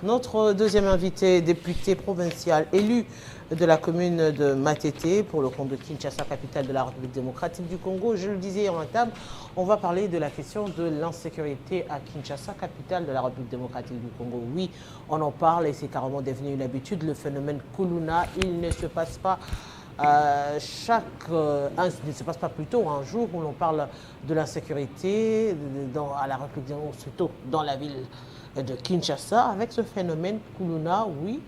Notre deuxième invité, député provincial élu de la commune de Matete pour le compte de Kinshasa, capitale de la République démocratique du Congo. Je le disais en table, on va parler de la question de l'insécurité à Kinshasa, capitale de la République démocratique du Congo. Oui, on en parle et c'est carrément devenu une habitude. Le phénomène Kuluna, il ne se passe pas il ne se passe pas plutôt un jour où l'on parle de l'insécurité à la République, surtout dans la ville de Kinshasa, avec ce phénomène Kuluna. Oui,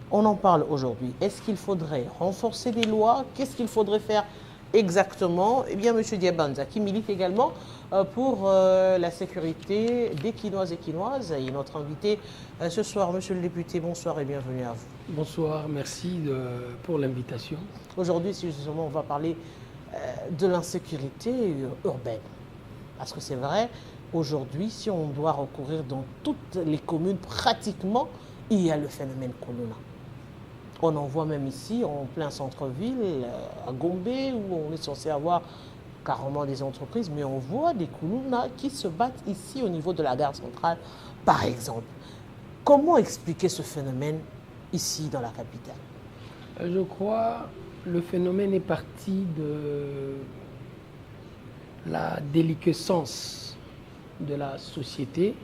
on en parle aujourd'hui. Est-ce qu'il faudrait renforcer les lois? Qu'est-ce qu'il faudrait faire exactement? Eh bien, M. Diabanza, qui milite également pour la sécurité des Quinoises et Quinoises, est notre invité ce soir. Monsieur le député, bonsoir et bienvenue à vous. Bonsoir, merci pour l'invitation. Aujourd'hui, justement, on va parler de l'insécurité urbaine. Parce que c'est vrai, aujourd'hui, si on doit recourir dans toutes les communes, pratiquement, il y a le phénomène Kuluna. On en voit même ici, en plein centre-ville, à Gombe, où on est censé avoir carrément des entreprises, mais on voit des Kuluna qui se battent ici au niveau de la gare centrale, par exemple. Comment expliquer ce phénomène ici dans la capitale? Je crois que le phénomène est parti de la déliquescence de la société.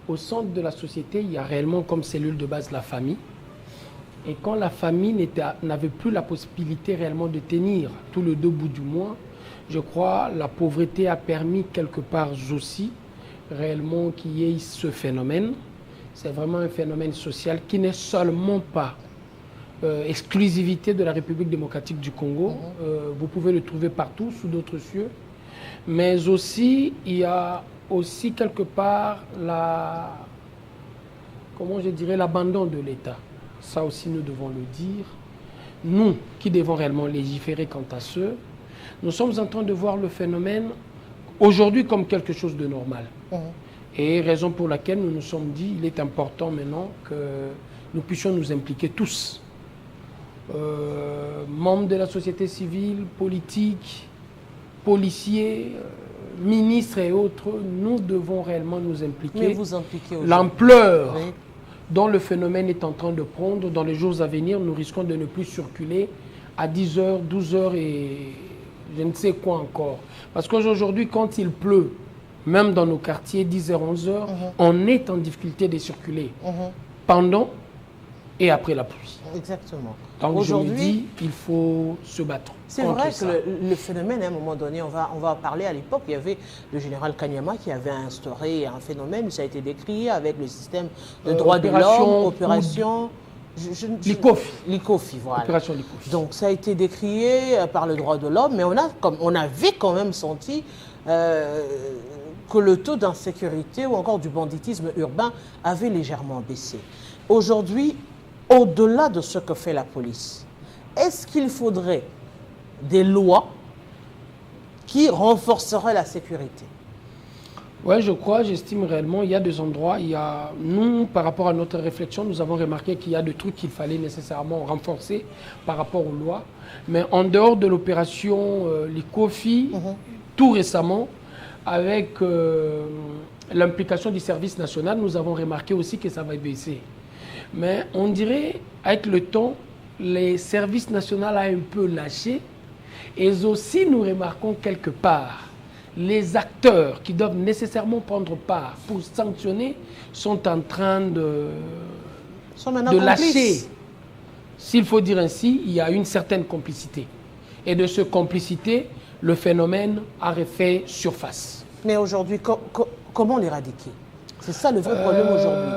Au centre de la société, il y a réellement comme cellule de base la famille. Et quand la famille n'avait plus la possibilité réellement de tenir tout le deux bouts du mois, je crois que la pauvreté a permis quelque part aussi réellement qu'il y ait ce phénomène. C'est vraiment un phénomène social qui n'est seulement pas exclusivité de la République démocratique du Congo. Vous pouvez le trouver partout, sous d'autres cieux. Mais aussi, il y a aussi quelque part l'abandon de l'État. Ça aussi, nous devons le dire. Nous, qui devons réellement légiférer quant à ce, nous sommes en train de voir le phénomène aujourd'hui comme quelque chose de normal. Et raison pour laquelle nous nous sommes dit qu'il est important maintenant que nous puissions nous impliquer tous. Membres de la société civile, politiques, policiers, ministres et autres, nous devons réellement nous impliquer. Mais vous impliquez aujourd'hui. L'ampleur dont le phénomène est en train de prendre, dans les jours à venir, nous risquons de ne plus circuler à 10h, 12h et je ne sais quoi encore. Parce qu'aujourd'hui, quand il pleut, même dans nos quartiers, 10h, 11h, on est en difficulté de circuler pendant et après la pluie. Exactement. Donc aujourd'hui, il faut se battre. C'est vrai que le phénomène, à un moment donné, on va en parler à l'époque, il y avait le général Kanyama qui avait instauré un phénomène, ça a été décrié avec le système de droits de l'homme, opération... L'ICOFI, voilà. Opération l'ICOFI. Donc ça a été décrié par le droit de l'homme, mais on avait quand même senti que le taux d'insécurité ou encore du banditisme urbain avait légèrement baissé. Aujourd'hui, au-delà de ce que fait la police, est-ce qu'il faudrait des lois qui renforceraient la sécurité? Oui, j'estime réellement, il y a des endroits, nous, par rapport à notre réflexion, nous avons remarqué qu'il y a des trucs qu'il fallait nécessairement renforcer par rapport aux lois. Mais en dehors de l'opération l'ICOFI, tout récemment, avec l'implication du service national, nous avons remarqué aussi que ça va baisser. Mais on dirait, avec le temps, les services nationaux ont un peu lâché. Et aussi, nous remarquons quelque part, les acteurs qui doivent nécessairement prendre part pour sanctionner sont en train de lâcher. S'il faut dire ainsi, il y a une certaine complicité. Et de cette complicité, le phénomène a refait surface. Mais aujourd'hui, comment l'éradiquer? C'est ça le vrai problème aujourd'hui.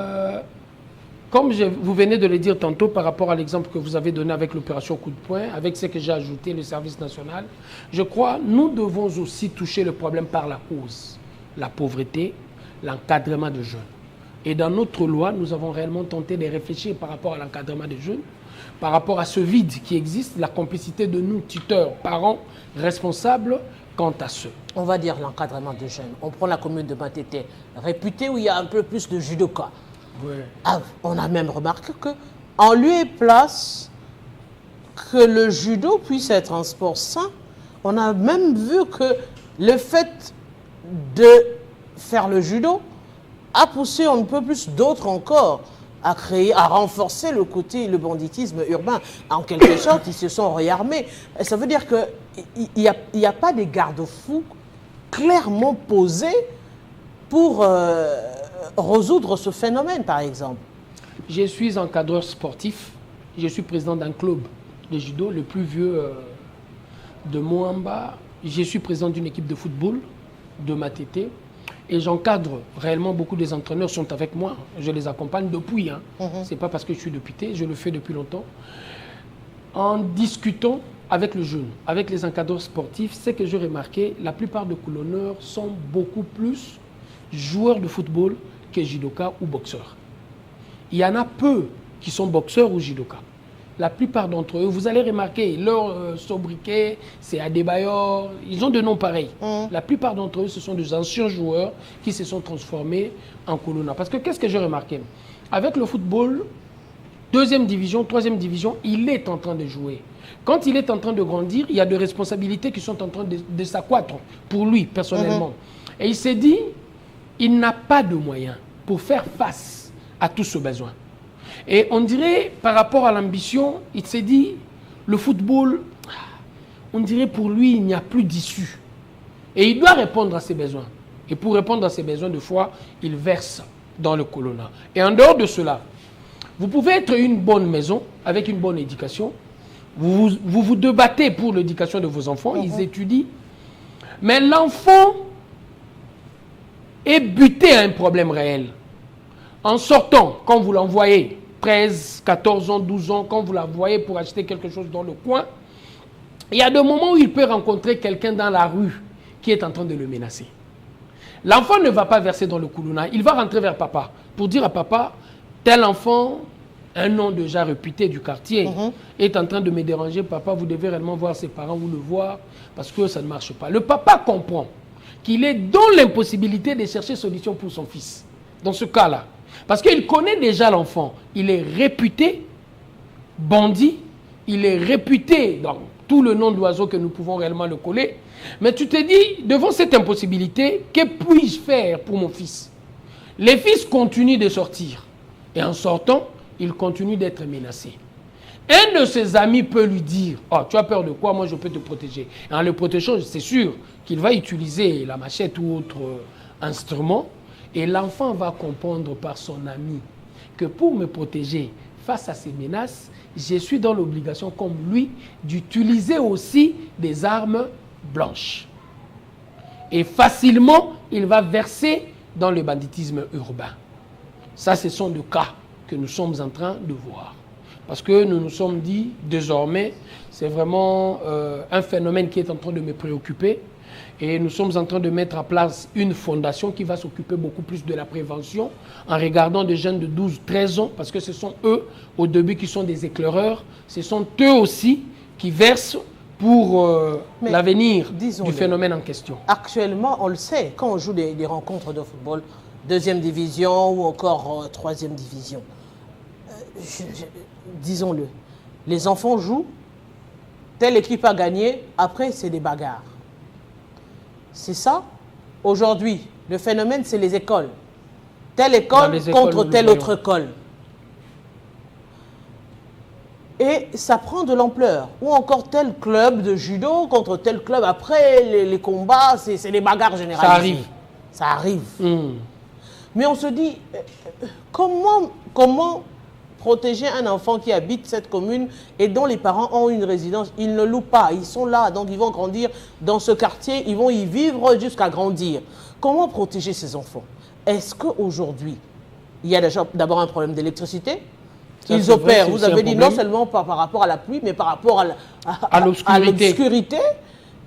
Comme vous venez de le dire tantôt par rapport à l'exemple que vous avez donné avec l'opération Coup de poing, avec ce que j'ai ajouté, le service national, je crois que nous devons aussi toucher le problème par la cause. La pauvreté, l'encadrement des jeunes. Et dans notre loi, nous avons réellement tenté de réfléchir par rapport à l'encadrement des jeunes, par rapport à ce vide qui existe, la complicité de nous, tuteurs, parents, responsables, quant à ce. On va dire l'encadrement des jeunes. On prend la commune de Matete, réputée où il y a un peu plus de judokas. Ouais. Ah, on a même remarqué qu'en lieu et place que le judo puisse être un sport sain, on a même vu que le fait de faire le judo a poussé un peu plus d'autres encore à créer, à renforcer le banditisme urbain. En quelque sorte, ils se sont réarmés. Ça veut dire qu'il n'y a pas de garde-fous clairement posés pour résoudre ce phénomène, par exemple. Je suis encadreur sportif. Je suis président d'un club de judo, le plus vieux de Moamba. Je suis président d'une équipe de football de Matete. Et j'encadre réellement, beaucoup des entraîneurs sont avec moi. Je les accompagne depuis. Ce n'est pas parce que je suis député, je le fais depuis longtemps. En discutant avec le jeune, avec les encadreurs sportifs, c'est que j'ai remarqué, la plupart des coulonneurs sont beaucoup plus joueurs de football que judoka ou boxeurs. Il y en a peu qui sont boxeurs ou judoka. La plupart d'entre eux, vous allez remarquer, leur sobriquet, c'est Adebayor, ils ont de noms pareils. La plupart d'entre eux, ce sont des anciens joueurs qui se sont transformés en Kuluna. Parce que qu'est-ce que j'ai remarqué? Avec le football, 2e division, 3e division, il est en train de jouer. Quand il est en train de grandir, il y a des responsabilités qui sont en train de s'accroître pour lui, personnellement. Et il s'est dit, il n'a pas de moyens pour faire face à tout ce besoin. Et on dirait, par rapport à l'ambition, il s'est dit, le football, on dirait pour lui, il n'y a plus d'issue. Et il doit répondre à ses besoins. Et pour répondre à ses besoins, de fois, il verse dans le Kuluna. Et en dehors de cela, vous pouvez être une bonne maison, avec une bonne éducation. Vous débattez pour l'éducation de vos enfants, ils étudient. Mais l'enfant est buté à un problème réel. En sortant, quand vous l'envoyez, 13, 14 ans, 12 ans, quand vous la voyez pour acheter quelque chose dans le coin, il y a des moments où il peut rencontrer quelqu'un dans la rue qui est en train de le menacer. L'enfant ne va pas verser dans le Kuluna, il va rentrer vers papa pour dire à papa, tel enfant, un nom déjà réputé du quartier, est en train de me déranger, papa, vous devez réellement voir ses parents ou le voir, parce que ça ne marche pas. Le papa comprend qu'il est dans l'impossibilité de chercher solution pour son fils, dans ce cas-là. Parce qu'il connaît déjà l'enfant. Il est réputé bandit, il est réputé dans tout le nom d'oiseau que nous pouvons réellement le coller. Mais tu te dis, devant cette impossibilité, que puis-je faire pour mon fils? Les fils continuent de sortir. Et en sortant, il continue d'être menacé. Un de ses amis peut lui dire, « Oh, tu as peur de quoi? Moi, je peux te protéger. » Et en le protégeant, c'est sûr qu'il va utiliser la machette ou autre instrument. Et l'enfant va comprendre par son ami que pour me protéger face à ces menaces, je suis dans l'obligation, comme lui, d'utiliser aussi des armes blanches. Et facilement, il va verser dans le banditisme urbain. Ça, ce sont des cas que nous sommes en train de voir. Parce que nous nous sommes dit, désormais, c'est vraiment un phénomène qui est en train de me préoccuper. Et nous sommes en train de mettre en place une fondation qui va s'occuper beaucoup plus de la prévention en regardant des jeunes de 12, 13 ans, parce que ce sont eux, au début, qui sont des éclaireurs. Ce sont eux aussi qui versent pour l'avenir du phénomène en question. Actuellement, on le sait, quand on joue des rencontres de football, 2e division ou encore 3e division, disons-le, les enfants jouent, telle équipe a gagné, après c'est des bagarres. C'est ça. Aujourd'hui, le phénomène, c'est les écoles. Telle école contre telle autre école. Et ça prend de l'ampleur. Ou encore tel club de judo contre tel club. Après, les combats, c'est les bagarres généralisées. Ça arrive. Ça arrive. Mais on se dit, comment protéger un enfant qui habite cette commune et dont les parents ont une résidence? Ils ne louent pas, ils sont là, donc ils vont grandir dans ce quartier, ils vont y vivre jusqu'à grandir. Comment protéger ces enfants? Est-ce qu'aujourd'hui, il y a d'abord un problème d'électricité? Ils opèrent, vous avez dit, non seulement par rapport à la pluie, mais par rapport à l'obscurité.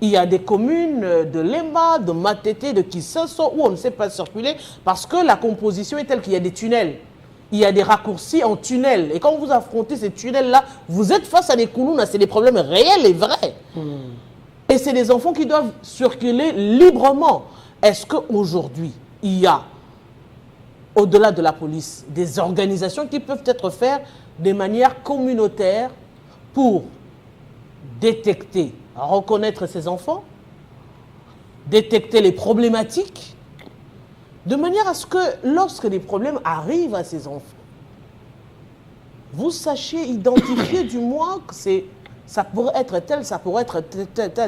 Il y a des communes de Lemba, de Matete, de Kisosso, où on ne sait pas circuler parce que la composition est telle qu'il y a des tunnels. Il y a des raccourcis en tunnel. Et quand vous affrontez ces tunnels-là, vous êtes face à des Kuluna, c'est des problèmes réels et vrais. Et c'est des enfants qui doivent circuler librement. Est-ce qu'aujourd'hui, il y a, au-delà de la police, des organisations qui peuvent être faites de manière communautaire pour détecter, reconnaître ces enfants, détecter les problématiques de manière à ce que lorsque les problèmes arrivent à ces enfants, vous sachiez identifier du moins que ça pourrait être tel, ça pourrait être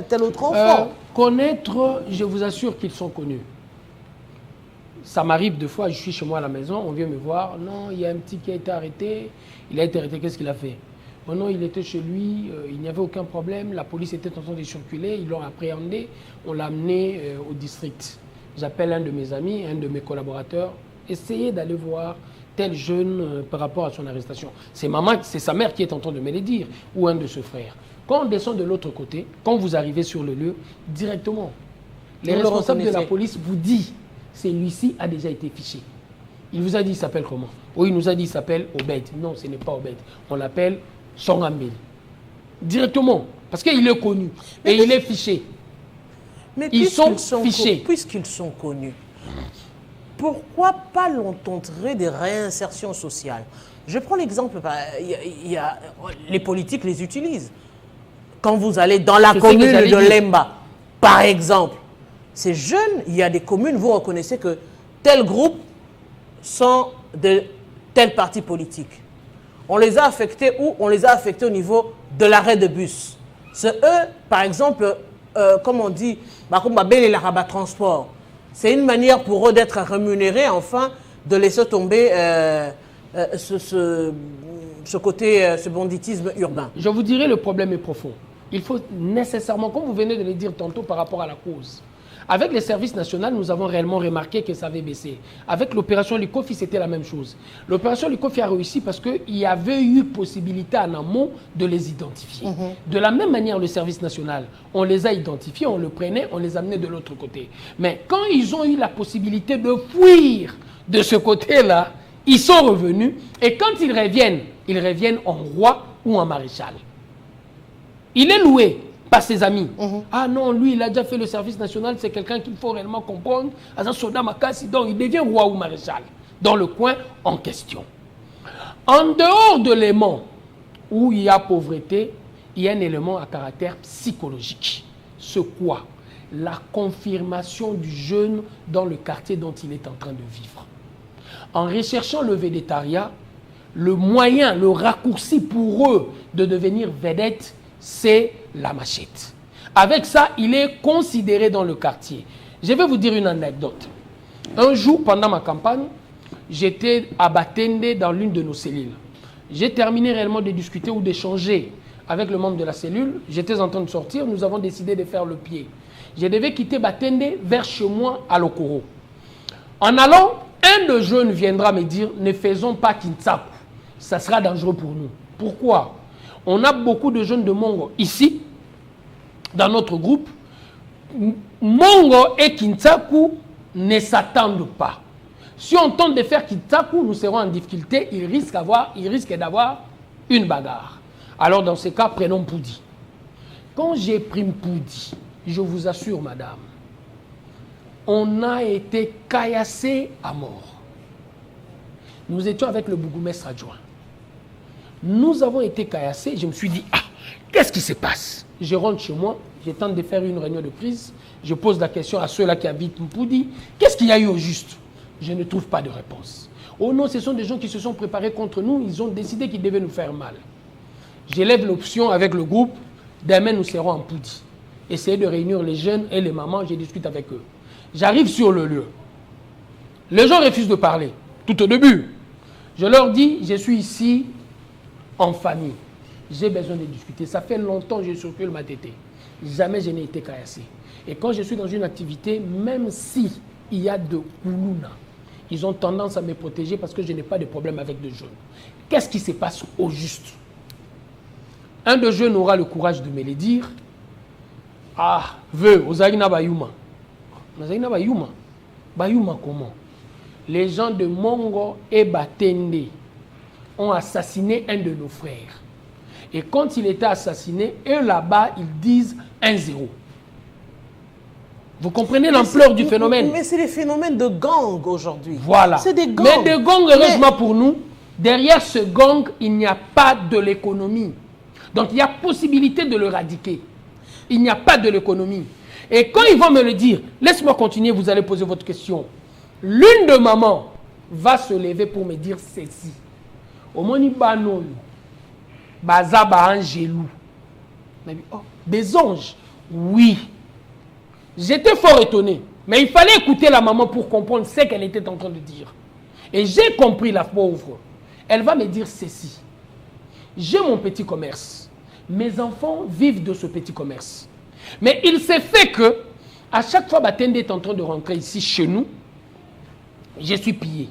tel autre enfant. Connaître, je vous assure qu'ils sont connus. Ça m'arrive deux fois, je suis chez moi à la maison, on vient me voir. Non, il y a un petit qui a été arrêté. Il a été arrêté, qu'est-ce qu'il a fait? Oh non, il était chez lui, il n'y avait aucun problème. La police était en train de circuler, ils l'ont appréhendé. On l'a amené au district. J'appelle un de mes amis, un de mes collaborateurs. Essayez d'aller voir tel jeune par rapport à son arrestation. C'est sa mère qui est en train de me le dire, ou un de ses frères. Quand on descend de l'autre côté, quand vous arrivez sur le lieu, directement, les responsables de la police vous disent, celui-ci a déjà été fiché. Il vous a dit, il s'appelle comment? Oui, il nous a dit, il s'appelle Obed. Non, ce n'est pas Obed. On l'appelle Songambeli. Directement, parce qu'il est connu et il est fiché. Mais ils sont fichés. Puisqu'ils sont connus, pourquoi pas l'entendre des réinsertions sociales? Je prends l'exemple, les politiques les utilisent. Quand vous allez dans la commune de Lemba, par exemple, ces jeunes, il y a des communes, vous reconnaissez que tel groupe sont de tel parti politique. On les a affectés où? On les a affectés au niveau de l'arrêt de bus. C'est eux, par exemple, comme on dit, transport. C'est une manière pour eux d'être rémunérés, enfin, de laisser tomber ce côté, ce banditisme urbain. Je vous dirais, le problème est profond. Il faut nécessairement, comme vous venez de le dire tantôt par rapport à la cause, avec les services nationaux, nous avons réellement remarqué que ça avait baissé. Avec l'opération Likofi, c'était la même chose. L'opération Likofi a réussi parce qu'il y avait eu possibilité en amont de les identifier. De la même manière, le service national, on les a identifiés, on le prenait, on les amenait de l'autre côté. Mais quand ils ont eu la possibilité de fuir de ce côté-là, ils sont revenus. Et quand ils reviennent en roi ou en maréchal. Il est loué par ses amis. Ah non, lui, il a déjà fait le service national, c'est quelqu'un qu'il faut réellement comprendre. Donc, il devient roi ou maréchal dans le coin en question. En dehors de l'élément où il y a pauvreté, il y a un élément à caractère psychologique. Ce quoi? La confirmation du jeune dans le quartier dont il est en train de vivre. En recherchant le végétariat, le moyen, le raccourci pour eux de devenir vedette, c'est la machette. Avec ça, il est considéré dans le quartier. Je vais vous dire une anecdote. Un jour, pendant ma campagne, j'étais à Batende dans l'une de nos cellules. J'ai terminé réellement de discuter ou d'échanger avec le membre de la cellule. J'étais en train de sortir, nous avons décidé de faire le pied. Je devais quitter Batende vers chez moi à Lokoro. En allant, un de jeunes viendra me dire, ne faisons pas Kintsaku. Ça sera dangereux pour nous. Pourquoi? On a beaucoup de jeunes de Mongo ici, dans notre groupe. Mongo et Kintsaku ne s'attendent pas. Si on tente de faire Kintsaku, nous serons en difficulté. Il risque d'avoir une bagarre. Alors dans ce cas, prenons Poudi. Quand j'ai pris Poudi, je vous assure, madame, on a été caillassés à mort. Nous étions avec le bourgmestre adjoint. Nous avons été caillassés. Je me suis dit, qu'est-ce qui se passe? Je rentre chez moi, je tente de faire une réunion de crise. Je pose la question à ceux-là qui habitent Mpoudi. Qu'est-ce qu'il y a eu au juste? Je ne trouve pas de réponse. Oh non, ce sont des gens qui se sont préparés contre nous. Ils ont décidé qu'ils devaient nous faire mal. J'élève l'option avec le groupe. Demain, nous serons en Mpoudi. Essayez de réunir les jeunes et les mamans. Je discute avec eux. J'arrive sur le lieu. Les gens refusent de parler. Tout au début. Je leur dis, je suis ici en famille. J'ai besoin de discuter. Ça fait longtemps que je circule ma tétée. Jamais je n'ai été caillassé. Et quand je suis dans une activité, même si il y a de Koulouna, ils ont tendance à me protéger parce que je n'ai pas de problème avec des jeunes. Qu'est-ce qui se passe au juste? Un de jeunes aura le courage de me le dire. Ah, Ozaïna Bayuma. Ozaïna Bayuma. Bayuma comment? Les gens de Mongo et Batende ont assassiné un de nos frères. Et quand il était assassiné, eux là-bas, ils disent 1-0. Vous comprenez l'ampleur du phénomène? Mais c'est des phénomènes de gang aujourd'hui. Voilà. C'est des gangs. Mais des gangs, heureusement pour nous, derrière ce gang, il n'y a pas de l'économie. Donc il y a possibilité de le radiquer. Il n'y a pas de l'économie. Et quand ils vont me le dire, laisse-moi continuer, vous allez poser votre question. L'une de maman va se lever pour me dire ceci. Au moni banoyo, bazaba angelou. Oh, des anges. Oui. J'étais fort étonné. Mais il fallait écouter la maman pour comprendre ce qu'elle était en train de dire. Et j'ai compris la pauvre. Elle va me dire ceci. J'ai mon petit commerce. Mes enfants vivent de ce petit commerce. Mais il s'est fait que, à chaque fois Batende est en train de rentrer ici chez nous, je suis pillé.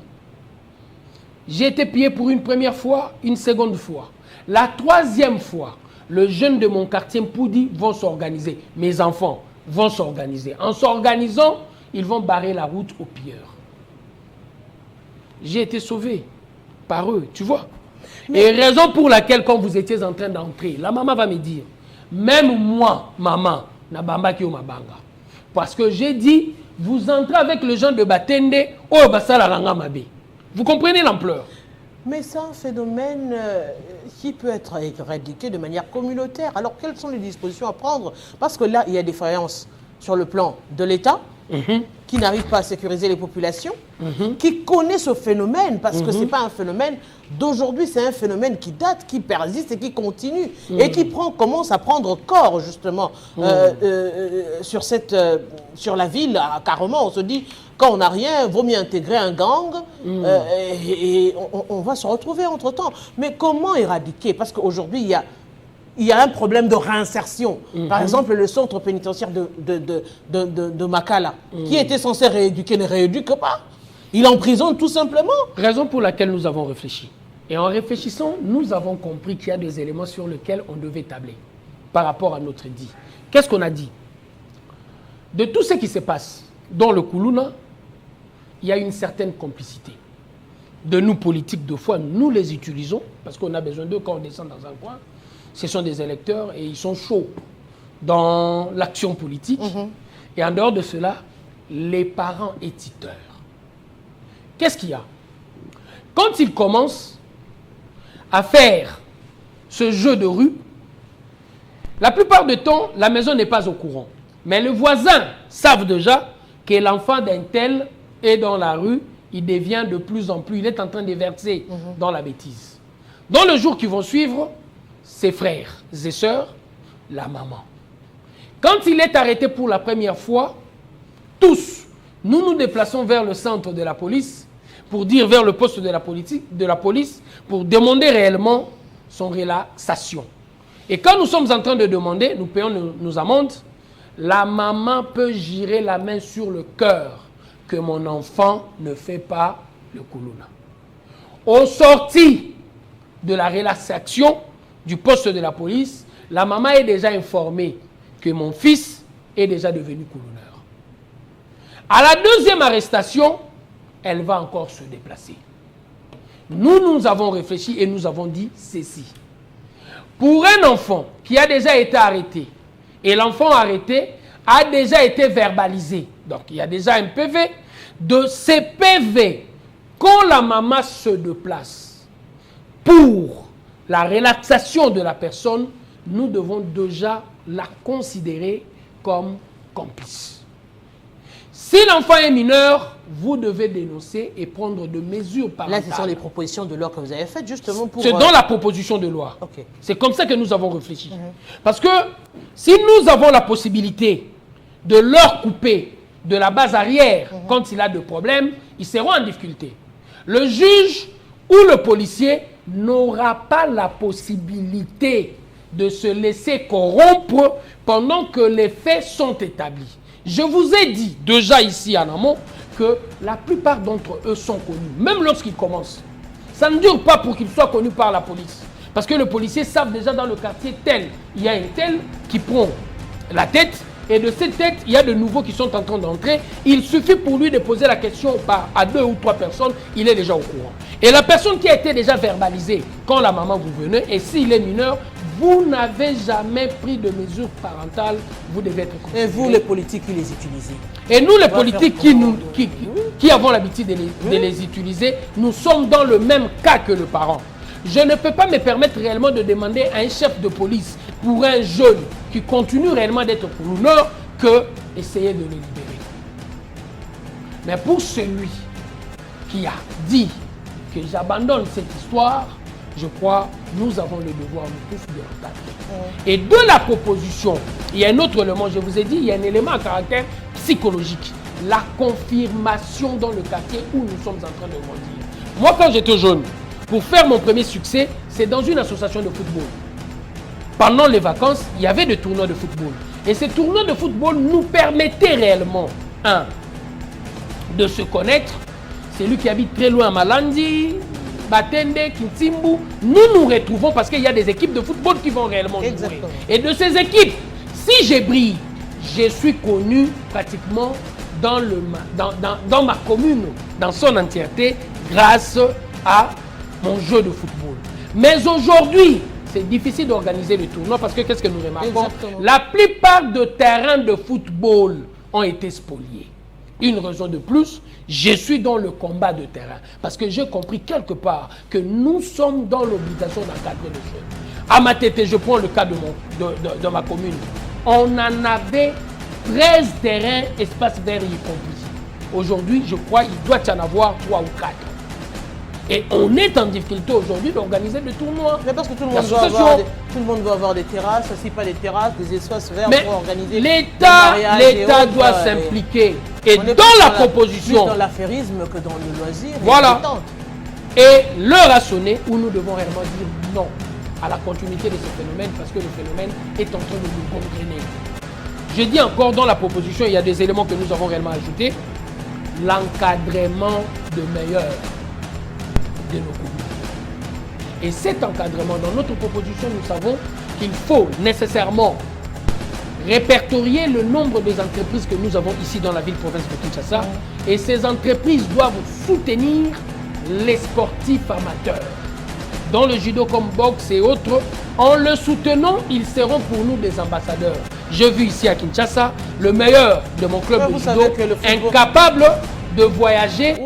J'ai été pillé pour une première fois, une seconde fois. La troisième fois, les jeunes de mon quartier Mpoudi vont s'organiser. Mes enfants vont s'organiser. En s'organisant, ils vont barrer la route aux pilleurs. J'ai été sauvé par eux, tu vois. Et raison pour laquelle, quand vous étiez en train d'entrer, la maman va me dire, même moi, maman, na bamba ki o mabanga. Parce que j'ai dit, vous entrez avec les gens de Batende, oh basala langa mabe. Vous comprenez l'ampleur? Mais c'est un phénomène qui peut être éradiqué de manière communautaire. Alors, quelles sont les dispositions à prendre? Parce que là, il y a des défaillances sur le plan de l'État, qui n'arrive pas à sécuriser les populations, qui connaît ce phénomène, parce que ce n'est pas un phénomène d'aujourd'hui, c'est un phénomène qui date, qui persiste et qui continue, et qui commence à prendre corps, justement, sur la ville. Carrément, on se dit, quand on n'a rien, vaut mieux intégrer un gang, et on va se retrouver entre-temps. Mais comment éradiquer? Parce qu'aujourd'hui, il y a un problème de réinsertion. Par exemple, le centre pénitentiaire de Makala, qui était censé rééduquer, ne rééduque pas. Il emprisonne tout simplement. Raison pour laquelle nous avons réfléchi. Et en réfléchissant, nous avons compris qu'il y a des éléments sur lesquels on devait tabler par rapport à notre dit. Qu'est-ce qu'on a dit? De tout ce qui se passe dans le Koulouna, il y a une certaine complicité. De nous, politiques, de fois, nous les utilisons, parce qu'on a besoin d'eux quand on descend dans un coin. Ce sont des électeurs et ils sont chauds dans l'action politique. Et en dehors de cela, les parents éditeurs. Qu'est-ce qu'il y a? Quand ils commencent à faire ce jeu de rue, la plupart du temps, la maison n'est pas au courant. Mais les voisins savent déjà que l'enfant d'un tel est dans la rue, il devient de plus en plus, il est en train de verser dans la bêtise. Dans le jour qui vont suivre, ses frères et sœurs, la maman. Quand il est arrêté pour la première fois, tous, nous nous déplaçons vers le centre de la police, pour dire vers le poste de la police, pour demander réellement son relaxation. Et quand nous sommes en train de demander, nous payons nos amendes, la maman peut girer la main sur le cœur que mon enfant ne fait pas le Koulouna. Au sorti de la relaxation du poste de la police, la maman est déjà informée que mon fils est déjà devenu Koulouneur. À la deuxième arrestation, elle va encore se déplacer. Nous avons réfléchi et nous avons dit ceci. Pour un enfant qui a déjà été arrêté, et l'enfant arrêté a déjà été verbalisé, donc il y a déjà un PV, de ces PV, quand la maman se déplace pour la relaxation de la personne, nous devons déjà la considérer comme complice. Si l'enfant est mineur, vous devez dénoncer et prendre de mesures parentales. Là, ce sont les propositions de loi que vous avez faites justement pour... C'est dans la proposition de loi. Okay. C'est comme ça que nous avons réfléchi. Parce que si nous avons la possibilité de leur couper de la base arrière quand il a des problèmes, ils seront en difficulté. Le juge ou le policier n'aura pas la possibilité de se laisser corrompre pendant que les faits sont établis. Je vous ai dit déjà ici en amont que la plupart d'entre eux sont connus, même lorsqu'ils commencent. Ça ne dure pas pour qu'ils soient connus par la police. Parce que les policiers savent déjà dans le quartier tel, il y a un tel qui prend la tête, et de cette tête, il y a de nouveaux qui sont en train d'entrer. Il suffit pour lui de poser la question à 2 ou 3 personnes, il est déjà au courant. Et la personne qui a été déjà verbalisée, quand la maman vous venez, et s'il est mineur, vous n'avez jamais pris de mesures parentales, vous devez être considéré. Et vous, les politiques, qui les utilisez? Et nous, les politiques qui avons l'habitude de les utiliser, nous sommes dans le même cas que le parent. Je ne peux pas me permettre réellement de demander à un chef de police pour un jeune qui continue réellement d'être Koulouneur que essayer de le libérer. Mais pour celui qui a dit que j'abandonne cette histoire, je crois nous avons le devoir de tous de l'encadrer. Et de la proposition, il y a un autre élément, je vous ai dit, il y a un élément à caractère psychologique. La confirmation dans le quartier où nous sommes en train de grandir. Moi, quand j'étais jeune, pour faire mon premier succès, c'est dans une association de football. Pendant les vacances, il y avait des tournois de football. Et ces tournois de football nous permettaient réellement, de se connaître. C'est lui qui habite très loin à Malandi, Batende, Kintimbu. Nous retrouvons parce qu'il y a des équipes de football qui vont réellement jouer. Et de ces équipes, si je brille, je suis connu pratiquement dans ma commune, dans son entièreté, grâce à mon jeu de football. Mais aujourd'hui, c'est difficile d'organiser le tournoi parce que qu'est-ce que nous remarquons? La plupart des terrains de football ont été spoliés. Une raison de plus, je suis dans le combat de terrain parce que j'ai compris quelque part que nous sommes dans l'obligation d'encadrer les jeunes. À Matete, je prends le cas de ma commune. On en avait 13 terrains, espaces verts y compris. Aujourd'hui, je crois qu'il doit y en avoir 3 ou 4. Et on est en difficulté aujourd'hui d'organiser le tournoi. Mais parce que tout le monde veut avoir des terrasses, aussi pas des terrasses, des espaces verts pour organiser. L'État doit s'impliquer. Et dans la proposition. Plus dans l'affairisme que dans le loisir. Voilà. Et l'heure a sonné où nous devons réellement dire non à la continuité de ce phénomène parce que le phénomène est en train de nous gangréner. Je dis encore dans la proposition, il y a des éléments que nous avons réellement ajoutés. L'encadrement de meilleurs de nos communes. Et cet encadrement, dans notre proposition, nous savons qu'il faut nécessairement répertorier le nombre des entreprises que nous avons ici dans la ville-province de Kinshasa. Et ces entreprises doivent soutenir les sportifs amateurs. Dans le judo comme boxe et autres, en le soutenant, ils seront pour nous des ambassadeurs. J'ai vu ici à Kinshasa le meilleur de mon club de judo, incapable de voyager.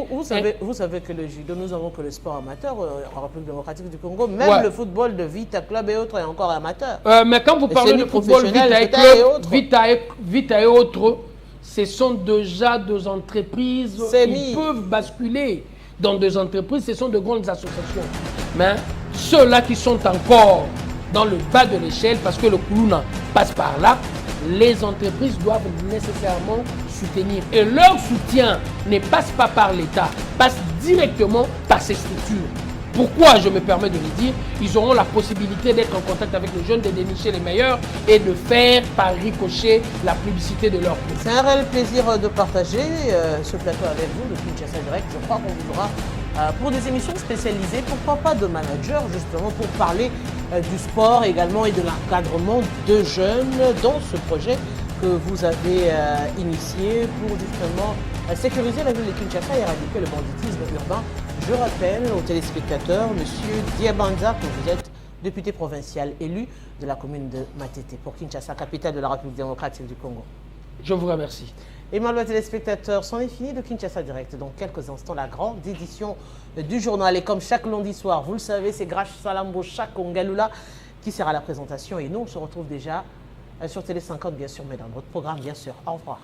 Vous savez que le judo, nous avons que le sport amateur en République démocratique du Congo. Même le football de Vita Club et autres est encore amateur. Mais quand vous parlez de football Vita Club, Vita et autres, ce sont déjà des entreprises qui peuvent basculer dans des entreprises. Ce sont de grandes associations. Mais ceux-là qui sont encore dans le bas de l'échelle, parce que le Koulouna passe par là, les entreprises doivent nécessairement soutenir. Et leur soutien ne passe pas par l'État, passe directement par ces structures. Pourquoi je me permets de le dire? Ils auront la possibilité d'être en contact avec les jeunes, de dénicher les meilleurs et de faire par ricochet la publicité de leur produit. C'est un réel plaisir de partager ce plateau avec vous, de Kinshasa Direct. Je crois qu'on vous aura pour des émissions spécialisées, pourquoi pas de managers, justement, pour parler du sport également et de l'encadrement de jeunes dans ce projet que vous avez initié pour justement sécuriser la ville de Kinshasa et éradiquer le banditisme urbain. Je rappelle aux téléspectateurs, Monsieur Diabanza, que vous êtes député provincial élu de la commune de Matete pour Kinshasa, capitale de la République démocratique du Congo. Je vous remercie. Et mes téléspectateurs, c'en est fini de Kinshasa Direct. Dans quelques instants, la grande édition du journal. Et comme chaque lundi soir, vous le savez, c'est Grache Salambo Chakongalula qui sera la présentation. Et nous, on se retrouve déjà sur Télé 50, bien sûr, mais dans notre programme, bien sûr. Au revoir.